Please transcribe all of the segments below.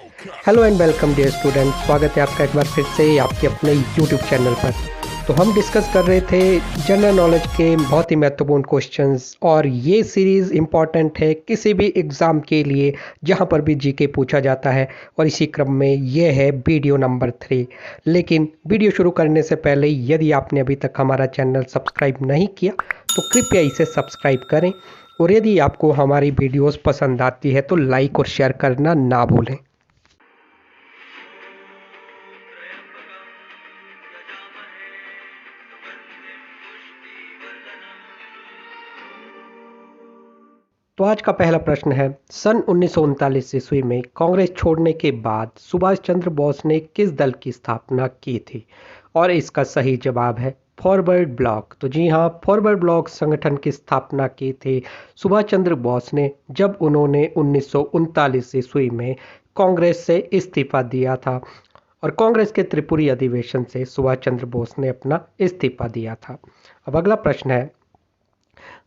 Hello and welcome dear student, स्वागत है आपका एक बार फिर से आपके अपने यूट्यूब चैनल पर। तो हम डिस्कस कर रहे थे जनरल नॉलेज के बहुत ही महत्वपूर्ण क्वेश्चंस, और ये सीरीज़ इम्पॉर्टेंट है किसी भी एग्ज़ाम के लिए जहाँ पर भी जीके पूछा जाता है। और इसी क्रम में ये है वीडियो नंबर 3। लेकिन वीडियो शुरू करने से पहले यदि आपने अभी तक हमारा चैनल सब्सक्राइब नहीं किया तो कृपया इसे सब्सक्राइब करें, और यदि आपको हमारी वीडियोज़ पसंद आती है तो लाइक और शेयर करना ना भूलें। तो आज का पहला प्रश्न है, सन 1939 ईस्वी में कांग्रेस छोड़ने के बाद सुभाष चंद्र बोस ने किस दल की स्थापना की थी? और इसका सही जवाब है फॉरवर्ड ब्लॉक। तो जी हाँ, फॉरवर्ड ब्लॉक संगठन की स्थापना की थी सुभाष चंद्र बोस ने जब उन्होंने 1939 ईस्वी में कांग्रेस से इस्तीफा दिया था। और कांग्रेस के त्रिपुरी अधिवेशन से सुभाष चंद्र बोस ने अपना इस्तीफा दिया था। अब अगला प्रश्न है,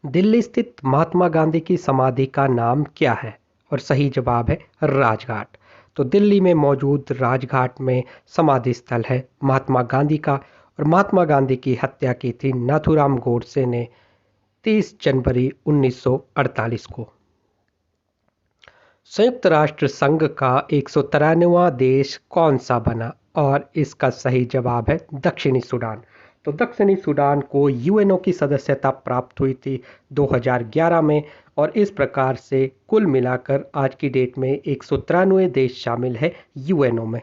दिल्ली स्थित महात्मा गांधी की समाधि का नाम क्या है? और सही जवाब है राजघाट। तो दिल्ली में मौजूद राजघाट में समाधि स्थल है महात्मा गांधी का। और महात्मा गांधी की हत्या की थी नाथूराम गोडसे ने 30 जनवरी 1948 को। संयुक्त राष्ट्र संघ का 193वां देश कौन सा बना? और इसका सही जवाब है दक्षिणी सूडान। तो दक्षिणी सूडान को यूएनओ की सदस्यता प्राप्त हुई थी 2011 में। और इस प्रकार से कुल मिलाकर आज की डेट में 193 देश शामिल है यूएनओ में।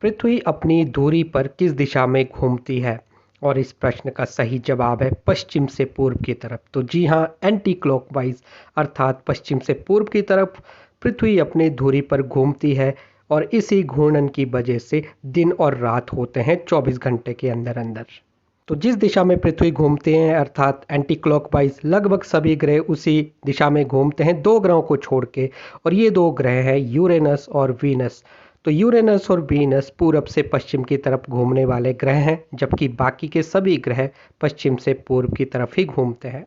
पृथ्वी अपनी धुरी पर किस दिशा में घूमती है? और इस प्रश्न का सही जवाब है पश्चिम से पूर्व की तरफ। तो जी हाँ, एंटी क्लॉकवाइज अर्थात पश्चिम से पूर्व की तरफ पृथ्वी अपनी धुरी पर घूमती है। और इसी घूर्णन की वजह से दिन और रात होते हैं 24 घंटे के अंदर अंदर। तो जिस दिशा में पृथ्वी घूमते हैं अर्थात एंटी क्लॉकवाइज, लगभग सभी ग्रह उसी दिशा में घूमते हैं, दो ग्रहों को छोड़ के। और ये दो ग्रह हैं यूरेनस और वीनस। तो यूरेनस और वीनस पूरब से पश्चिम की तरफ घूमने वाले ग्रह हैं, जबकि बाकी के सभी ग्रह पश्चिम से पूर्व की तरफ ही घूमते हैं।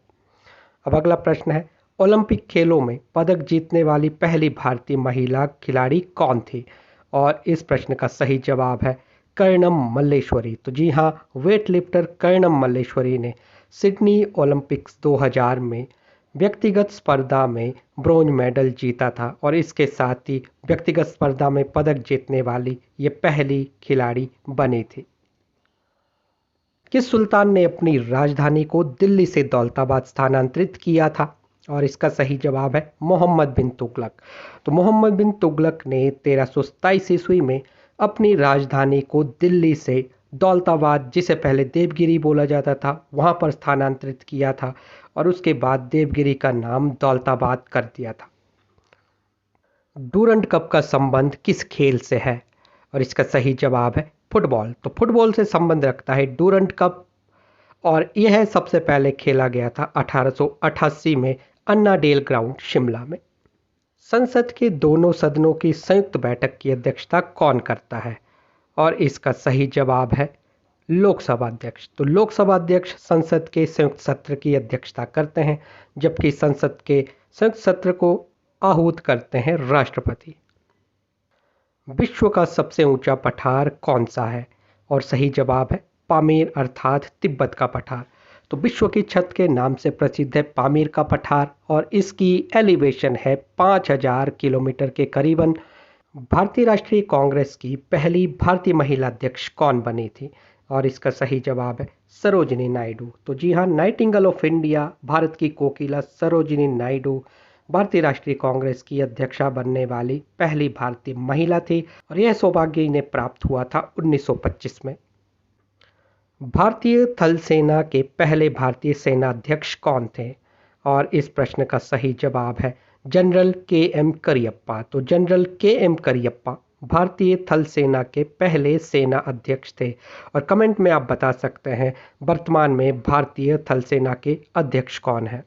अब अगला प्रश्न है, ओलंपिक खेलों में पदक जीतने वाली पहली भारतीय महिला खिलाड़ी कौन थी? और इस प्रश्न का सही जवाब है कर्णम मल्लेश्वरी। तो जी हाँ, वेट लिफ्टर कर्णम मल्लेश्वरी ने सिडनी ओलंपिक्स 2000 में व्यक्तिगत स्पर्धा में ब्रोंज मेडल जीता था। और इसके साथ ही व्यक्तिगत स्पर्धा में पदक जीतने वाली ये पहली खिलाड़ी बनी थी। किस सुल्तान ने अपनी राजधानी को दिल्ली से दौलताबाद स्थानांतरित किया था? और इसका सही जवाब है मोहम्मद बिन तुगलक। तो मोहम्मद बिन तुगलक ने 1327 ईस्वी में अपनी राजधानी को दिल्ली से दौलताबाद, जिसे पहले देवगिरी बोला जाता था, वहां पर स्थानांतरित किया था। और उसके बाद देवगिरी का नाम दौलताबाद कर दिया था। डूरंड कप का संबंध किस खेल से है? और इसका सही जवाब है फुटबॉल। तो फुटबॉल से संबंध रखता है डूरंड कप। और यह सबसे पहले खेला गया था 1888 में अन्ना डेल ग्राउंड शिमला में। संसद के दोनों सदनों की संयुक्त बैठक की अध्यक्षता कौन करता है? और इसका सही जवाब है लोकसभा अध्यक्ष। तो लोकसभा अध्यक्ष संसद के संयुक्त सत्र की अध्यक्षता करते हैं, जबकि संसद के संयुक्त सत्र को आहूत करते हैं राष्ट्रपति। विश्व का सबसे ऊंचा पठार कौन सा है? और सही जवाब है पामीर अर्थात तिब्बत का पठार। तो विश्व की छत के नाम से प्रसिद्ध है पामीर का पठार, और इसकी एलिवेशन है 5000 किलोमीटर के करीबन। भारतीय राष्ट्रीय कांग्रेस की पहली भारतीय महिला अध्यक्ष कौन बनी थी? और इसका सही जवाब है सरोजिनी नायडू। तो जी हाँ, नाइटिंगेल ऑफ इंडिया, भारत की कोकिला सरोजिनी नायडू भारतीय राष्ट्रीय कांग्रेस की अध्यक्षा बनने वाली पहली भारतीय महिला थी। और यह सौभाग्य इन्हें प्राप्त हुआ था 1925 में। भारतीय थल सेना के पहले भारतीय सेना अध्यक्ष कौन थे? और इस प्रश्न का सही जवाब है जनरल के एम करियप्पा। तो जनरल के एम करियप्पा भारतीय थल सेना के पहले सेना अध्यक्ष थे। और कमेंट में आप बता सकते हैं वर्तमान में भारतीय थल सेना के अध्यक्ष कौन है।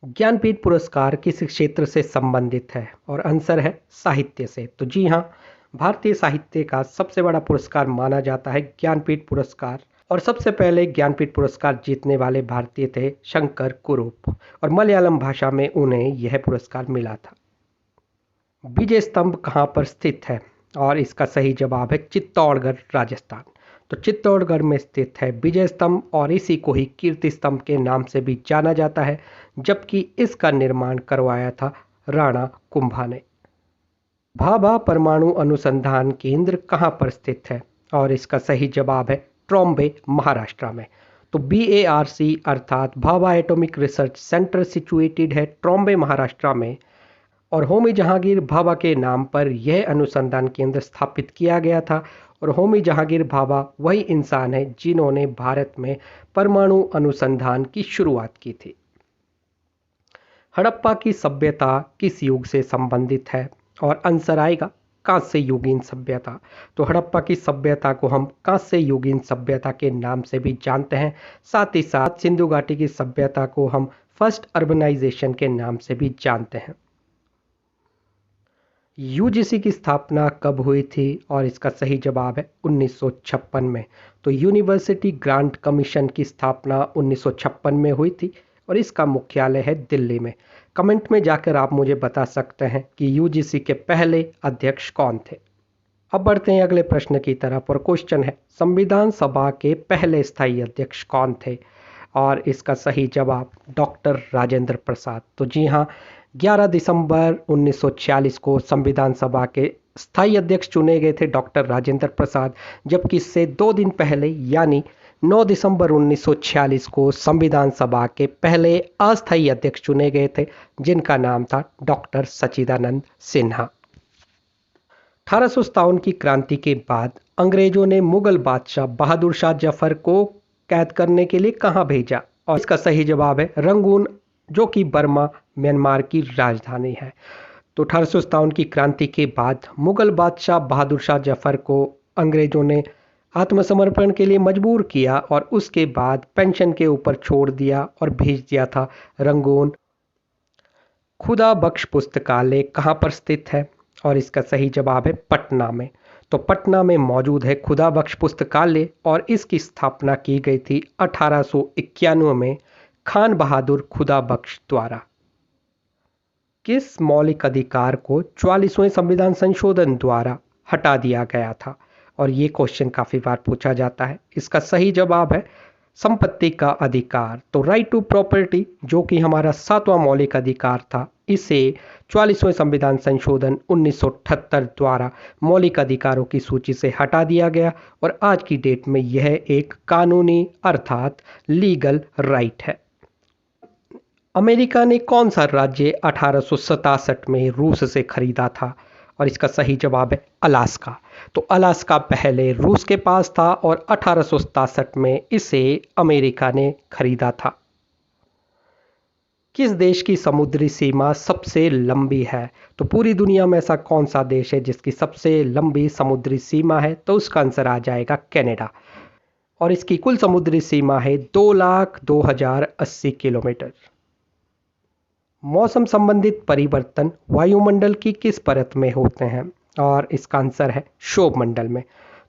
ज्ञानपीठ पुरस्कार किस क्षेत्र से संबंधित है? और आंसर है साहित्य से। तो जी हाँ, भारतीय साहित्य का सबसे बड़ा पुरस्कार माना जाता है ज्ञानपीठ पुरस्कार। और सबसे पहले ज्ञानपीठ पुरस्कार जीतने वाले भारतीय थे शंकर कुरूप, और मलयालम भाषा में उन्हें यह पुरस्कार मिला था। विजय स्तंभ कहाँ पर स्थित है? और इसका सही जवाब है चित्तौड़गढ़, राजस्थान। तो चित्तौड़गढ़ में स्थित है विजय स्तंभ और इसी को ही कीर्ति स्तंभ के नाम से भी जाना जाता है, जबकि इसका निर्माण करवाया था राणा कुंभा ने। भाभा परमाणु अनुसंधान केंद्र कहाँ पर स्थित है? और इसका सही जवाब है ट्रॉम्बे, महाराष्ट्र में। तो BARC अर्थात Bhabha atomic research centre situated है ट्रॉम्बे, महाराष्ट्र में। और होमी जहांगीर भाभा के नाम पर यह अनुसंधान केंद्र स्थापित किया गया था। और होमी जहांगीर भाभा वही इंसान है जिन्होंने भारत में परमाणु अनुसंधान की शुरुआत की थी। हड़प्पा की सभ्यता किस युग से संबंधित है? और आंसर आएगा कांस्य युगीन सभ्यता। तो हड़प्पा की सभ्यता को हम कांस्य युगीन सभ्यता के नाम से भी जानते हैं। साथ ही साथ सिंधु घाटी की सभ्यता को हम फर्स्ट अर्बनाइजेशन के नाम से भी जानते हैं। UGC की स्थापना कब हुई थी? और इसका सही जवाब है 1956 में। तो यूनिवर्सिटी ग्रांट कमीशन की स्थापना 1956 में हुई थी और इसका मुख्यालय है दिल्ली में। कमेंट में जाकर आप मुझे बता सकते हैं कि UGC के पहले अध्यक्ष कौन थे। अब बढ़ते हैं अगले प्रश्न की तरफ और क्वेश्चन है संविधान सभा के पहले स्थायी अध्यक्ष कौन थे? और इसका सही जवाब डॉक्टर राजेंद्र प्रसाद। तो जी हाँ, 11 दिसंबर 1946 को संविधान सभा के स्थायी अध्यक्ष चुने गए थे डॉक्टर राजेंद्र प्रसाद, जबकि इससे 2 दिन पहले यानी 9 दिसंबर 1946 को संविधान सभा के पहले अस्थायी अध्यक्ष चुने गए थे, जिनका नाम था डॉक्टर सच्चिदानंद सिन्हा। 1857 की क्रांति के बाद अंग्रेजों ने मुगल बादशाह बहादुर शाह जफर को कैद करने के लिए कहां भेजा? और इसका सही जवाब है रंगून, जो कि बर्मा म्यांमार की राजधानी है। तो 1857 की क्रांति के बाद मुगल बादशाह बहादुर शाह जफर को अंग्रेजों ने आत्मसमर्पण के लिए मजबूर किया और उसके बाद पेंशन के ऊपर छोड़ दिया और भेज दिया था रंगून। खुदा बख्श पुस्तकालय कहाँ पर स्थित है? और इसका सही जवाब है पटना में। तो पटना में मौजूद है खुदा बख्श पुस्तकालय और इसकी स्थापना की गई थी 1891 में खान बहादुर खुदा बख्श द्वारा। किस मौलिक अधिकार को 44वें संविधान संशोधन द्वारा हटा दिया गया था? और ये क्वेश्चन काफी बार पूछा जाता है। इसका सही जवाब है संपत्ति का अधिकार। तो राइट टू प्रॉपर्टी, जो कि हमारा 7वां मौलिक अधिकार था, इसे 44वें संविधान संशोधन 1978 द्वारा मौलिक अधिकारों की सूची से हटा दिया गया और आज की डेट में यह एक कानूनी अर्थात लीगल राइट है। अमेरिका ने कौन सा राज्य 1867 में रूस से खरीदा था? और इसका सही जवाब है अलास्का। तो अलास्का पहले रूस के पास था और 1867 में इसे अमेरिका ने खरीदा था। किस देश की समुद्री सीमा सबसे लंबी है? तो पूरी दुनिया में ऐसा कौन सा देश है जिसकी सबसे लंबी समुद्री सीमा है? तो उसका आंसर आ जाएगा कनाडा और इसकी कुल समुद्री सीमा है 2,02,080 किलोमीटर। मौसम संबंधित परिवर्तन वायुमंडल की किस परत में होते हैं? और इसका आंसर है क्षोभ मंडल में।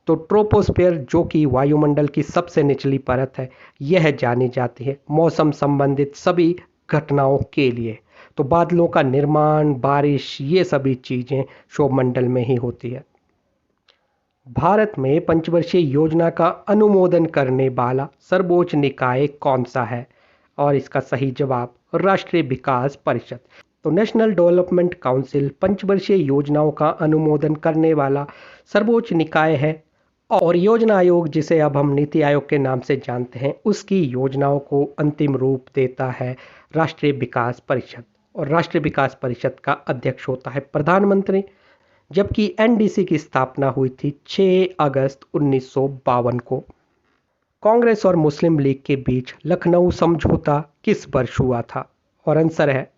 तो ट्रोपोस्फीयर, जो कि वायुमंडल की सबसे निचली परत है, यह जानी जाती है मौसम संबंधित सभी घटनाओं के लिए। तो बादलों का निर्माण, बारिश, ये सभी चीजें क्षोभ मंडल में ही होती है। भारत में पंचवर्षीय योजना का अनुमोदन करने वाला सर्वोच्च निकाय कौन सा है? और इसका सही जवाब राष्ट्रीय विकास परिषद। तो नेशनल डेवलपमेंट काउंसिल पंचवर्षीय योजनाओं का अनुमोदन करने वाला सर्वोच्च निकाय है और योजना आयोग, जिसे अब हम नीति आयोग के नाम से जानते हैं, उसकी योजनाओं को अंतिम रूप देता है राष्ट्रीय विकास परिषद और राष्ट्रीय विकास परिषद का अध्यक्ष होता है प्रधानमंत्री। जबकि NDC की स्थापना हुई थी 6 अगस्त 1952 को। कांग्रेस और मुस्लिम लीग के बीच लखनऊ समझौता किस वर्ष हुआ था? और आंसर है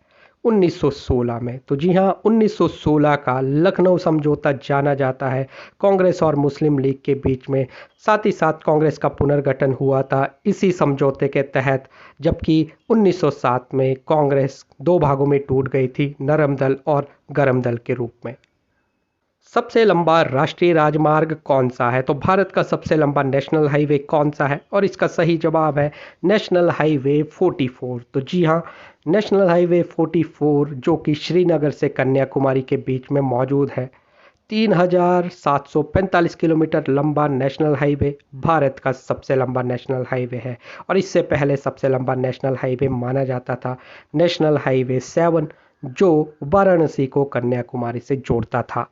1916 में। तो जी हाँ, 1916 का लखनऊ समझौता जाना जाता है कांग्रेस और मुस्लिम लीग के बीच में। साथ ही साथ कांग्रेस का पुनर्गठन हुआ था इसी समझौते के तहत, जबकि 1907 में कांग्रेस 2 भागों में टूट गई थी, नरम दल और गरम दल के रूप में। सबसे लंबा राष्ट्रीय राजमार्ग कौन सा है? तो भारत का सबसे लंबा नेशनल हाईवे कौन सा है? और इसका सही जवाब है नेशनल हाईवे 44। तो जी हाँ, नेशनल हाईवे 44 जो कि श्रीनगर से कन्याकुमारी के बीच में मौजूद है, 3745 किलोमीटर लंबा नेशनल हाईवे भारत का सबसे लंबा नेशनल हाईवे है। और इससे पहले सबसे लंबा नेशनल हाईवे माना जाता था नेशनल हाईवे 7, जो वाराणसी को कन्याकुमारी से जोड़ता था।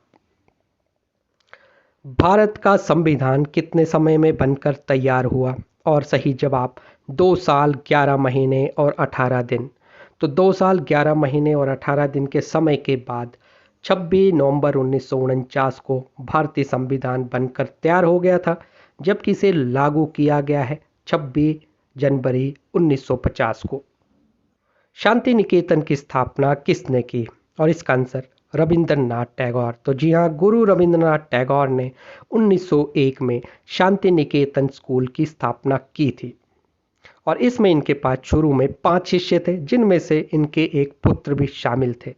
भारत का संविधान कितने समय में बनकर तैयार हुआ? और सही जवाब 2 साल 11 महीने और 18 दिन। तो 2 साल 11 महीने और 18 दिन के समय के बाद 26 नवंबर 1949 को भारतीय संविधान बनकर तैयार हो गया था, जबकि इसे लागू किया गया है 26 जनवरी 1950 को। शांति निकेतन की स्थापना किसने की? और इसका आंसर रविंद्रनाथ टैगोर। तो जी हाँ, गुरु रविंद्रनाथ टैगोर ने 1901 में शांति निकेतन स्कूल की स्थापना की थी। और इसमें इनके पास शुरू में 5 शिष्य थे, जिनमें से इनके एक पुत्र भी शामिल थे।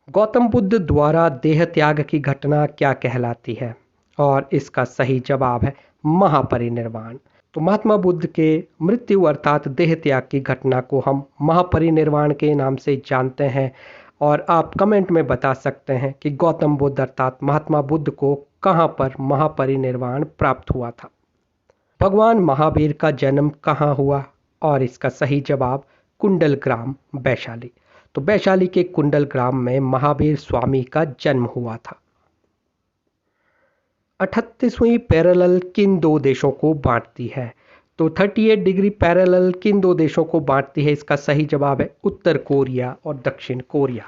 गौतम बुद्ध द्वारा देह त्याग की घटना क्या कहलाती है? और इसका सही जवाब है महापरिनिर्वाण। तो महात्मा बुद्ध के मृत्यु अर्थात देह त्याग की घटना को हम महापरिनिर्वाण के नाम से जानते हैं। और आप कमेंट में बता सकते हैं कि गौतम बुद्ध अर्थात महात्मा बुद्ध को कहाँ पर महापरिनिर्वाण प्राप्त हुआ था। भगवान महावीर का जन्म कहाँ हुआ? और इसका सही जवाब कुंडल ग्राम, वैशाली। तो वैशाली के कुंडल ग्राम में महावीर स्वामी का जन्म हुआ था। 38वीं पैरेलल किन दो देशों को बांटती है? तो 38 डिग्री पैरेलल किन दो देशों को बांटती है? इसका सही जवाब है उत्तर कोरिया और दक्षिण कोरिया।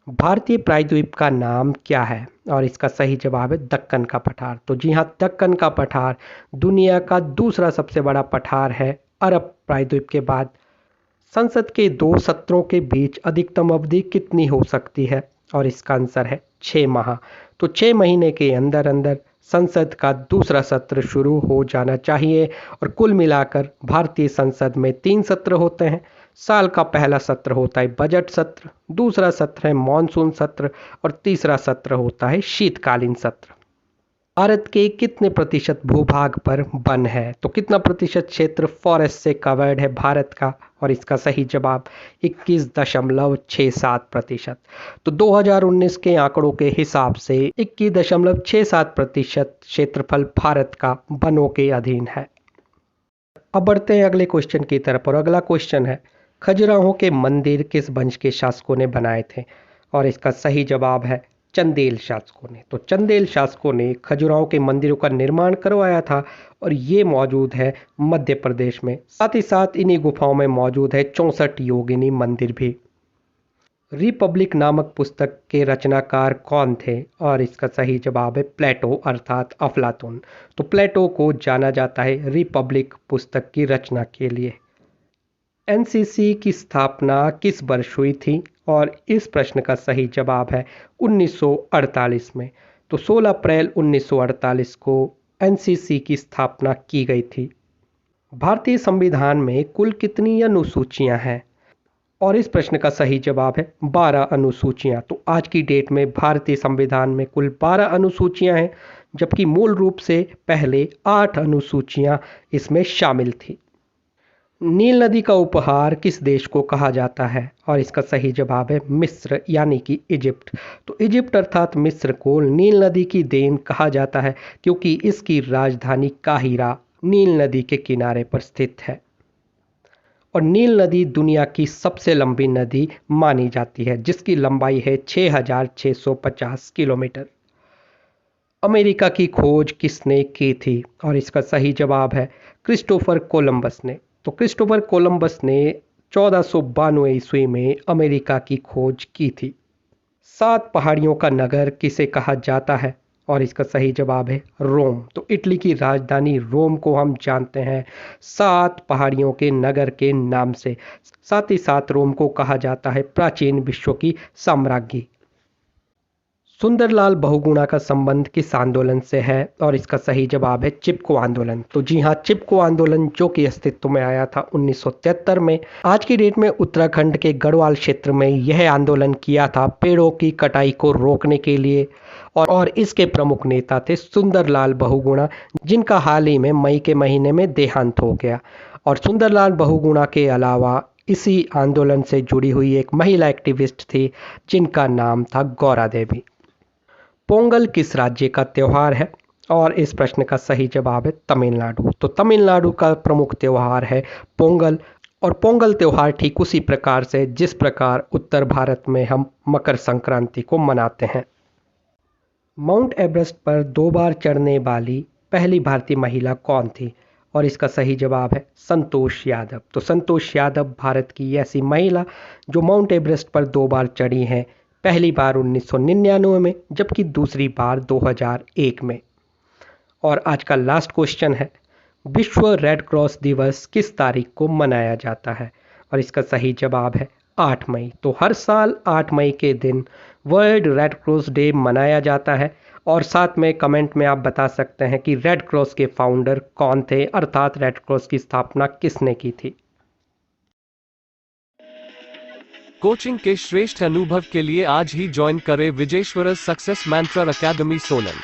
भारतीय प्रायद्वीप का नाम क्या है? और इसका सही जवाब है दक्कन का पठार। तो जी हाँ, दक्कन का पठार दुनिया का दूसरा सबसे बड़ा पठार है अरब प्रायद्वीप के बाद। संसद के 2 सत्रों के बीच अधिकतम अवधि कितनी हो सकती है? और इसका आंसर है 6 माह। तो 6 महीने के अंदर अंदर संसद का दूसरा सत्र शुरू हो जाना चाहिए। और कुल मिलाकर भारतीय संसद में 3 सत्र होते हैं। साल का पहला सत्र होता है बजट सत्र, दूसरा सत्र है मॉनसून सत्र और तीसरा सत्र होता है शीतकालीन सत्र। भारत के कितने प्रतिशत भूभाग पर वन है? तो कितना प्रतिशत क्षेत्र फॉरेस्ट से कवर्ड है भारत का? और इसका सही जवाब 21.67%। तो 2019 के आंकड़ों के हिसाब से 21.67% क्षेत्रफल भारत का वनों के अधीन है। अब बढ़ते हैं अगले क्वेश्चन की तरफ। और अगला क्वेश्चन है, खजुराहो के मंदिर किस वंश के शासकों ने बनाए थे? और इसका सही जवाब है चंदेल शासकों ने। तो चंदेल शासकों ने खजुराहो के मंदिरों का निर्माण करवाया था और ये मौजूद है मध्य प्रदेश में। साथ ही साथ इन्हीं गुफाओं में मौजूद है 64 योगिनी मंदिर भी। रिपब्लिक नामक पुस्तक के रचनाकार कौन थे? और इसका सही जवाब है प्लेटो अर्थात अफलातून। तो प्लेटो को जाना जाता है रिपब्लिक पुस्तक की रचना के लिए। एनसीसी की स्थापना किस वर्ष हुई थी? और इस प्रश्न का सही जवाब है 1948 में। तो 16 अप्रैल 1948 को एनसीसी की स्थापना की गई थी। भारतीय संविधान में कुल कितनी अनुसूचियां हैं? और इस प्रश्न का सही जवाब है 12 अनुसूचियां। तो आज की डेट में भारतीय संविधान में कुल 12 अनुसूचियां हैं, जबकि मूल रूप से पहले 8 अनुसूचियां इसमें शामिल थी। नील नदी का उपहार किस देश को कहा जाता है? और इसका सही जवाब है मिस्र यानी कि इजिप्ट। तो इजिप्ट अर्थात मिस्र को नील नदी की देन कहा जाता है, क्योंकि इसकी राजधानी काहिरा नील नदी के किनारे पर स्थित है। और नील नदी दुनिया की सबसे लंबी नदी मानी जाती है, जिसकी लंबाई है 6650 किलोमीटर। अमेरिका की खोज किसने की थी? और इसका सही जवाब है क्रिस्टोफर कोलंबस ने। तो क्रिस्टोफर कोलंबस ने 1492 ईस्वी में अमेरिका की खोज की थी। 7 पहाड़ियों का नगर किसे कहा जाता है? और इसका सही जवाब है रोम। तो इटली की राजधानी रोम को हम जानते हैं 7 पहाड़ियों के नगर के नाम से। साथ ही साथ रोम को कहा जाता है प्राचीन विश्व की साम्राज्ञी। सुंदरलाल बहुगुणा का संबंध किस आंदोलन से है? और इसका सही जवाब है चिपको आंदोलन। तो जी हाँ, चिपको आंदोलन जो कि अस्तित्व में आया था 1973 में। आज की डेट में उत्तराखंड के गढ़वाल क्षेत्र में यह आंदोलन किया था पेड़ों की कटाई को रोकने के लिए। और इसके प्रमुख नेता थे सुंदरलाल बहुगुणा, जिनका हाल ही में मई के महीने में देहांत हो गया। और सुंदरलाल बहुगुणा के अलावा इसी आंदोलन से जुड़ी हुई एक महिला एक्टिविस्ट थी, जिनका नाम था गौरा देवी। पोंगल किस राज्य का त्योहार है? और इस प्रश्न का सही जवाब है तमिलनाडु। तो तमिलनाडु का प्रमुख त्योहार है पोंगल। और पोंगल त्योहार ठीक उसी प्रकार से जिस प्रकार उत्तर भारत में हम मकर संक्रांति को मनाते हैं। माउंट एवरेस्ट पर 2 बार चढ़ने वाली पहली भारतीय महिला कौन थी? और इसका सही जवाब है संतोष यादव। तो संतोष यादव भारत की ऐसी महिला जो माउंट एवरेस्ट पर 2 बार चढ़ी हैं। पहली बार 1999 में, जबकि दूसरी बार 2001 में। और आज का लास्ट क्वेश्चन है, विश्व रेड क्रॉस दिवस किस तारीख को मनाया जाता है? और इसका सही जवाब है 8 मई। तो हर साल 8 मई के दिन वर्ल्ड रेड क्रॉस डे मनाया जाता है। और साथ में कमेंट में आप बता सकते हैं कि रेड क्रॉस के फाउंडर कौन थे, अर्थात रेड क्रॉस की स्थापना किसने की थी। कोचिंग के श्रेष्ठ अनुभव के लिए आज ही ज्वाइन करें विजेश्वरस सक्सेस मंत्र अकेडमी सोलन।